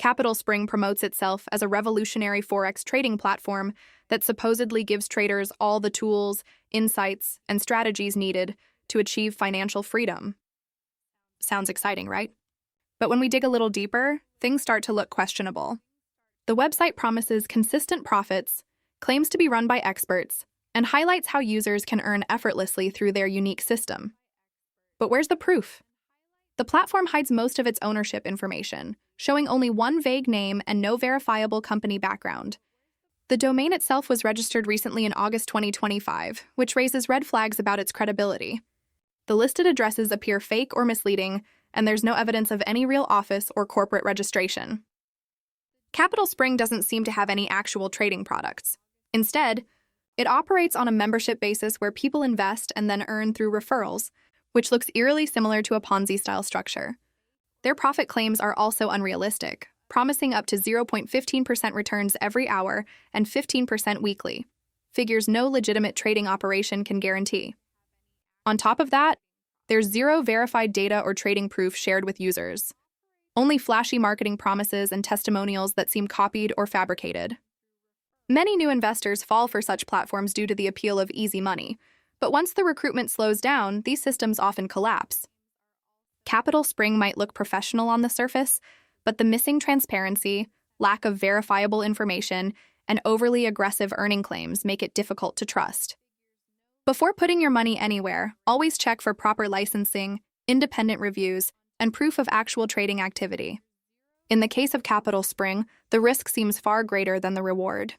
Capital Spring promotes itself as a revolutionary Forex trading platform that supposedly gives traders all the tools, insights, and strategies needed to achieve financial freedom. Sounds exciting, right? But when we dig a little deeper, things start to look questionable. The website promises consistent profits, claims to be run by experts, and highlights how users can earn effortlessly through their unique system. But where's the proof? The platform hides most of its ownership information, showing only one vague name and no verifiable company background. The domain itself was registered recently in August 2025, which raises red flags about its credibility. The listed addresses appear fake or misleading, and there's no evidence of any real office or corporate registration. Capital Spring doesn't seem to have any actual trading products. Instead, it operates on a membership basis where people invest and then earn through referrals, which looks eerily similar to a Ponzi-style structure. Their profit claims are also unrealistic, promising up to 0.15% returns every hour and 15% weekly, figures no legitimate trading operation can guarantee. On top of that, there's zero verified data or trading proof shared with users. Only flashy marketing promises and testimonials that seem copied or fabricated. Many new investors fall for such platforms due to the appeal of easy money, but once the recruitment slows down, these systems often collapse. Capital Spring might look professional on the surface, but the missing transparency, lack of verifiable information, and overly aggressive earning claims make it difficult to trust. Before putting your money anywhere, always check for proper licensing, independent reviews, and proof of actual trading activity. In the case of Capital Spring, the risk seems far greater than the reward.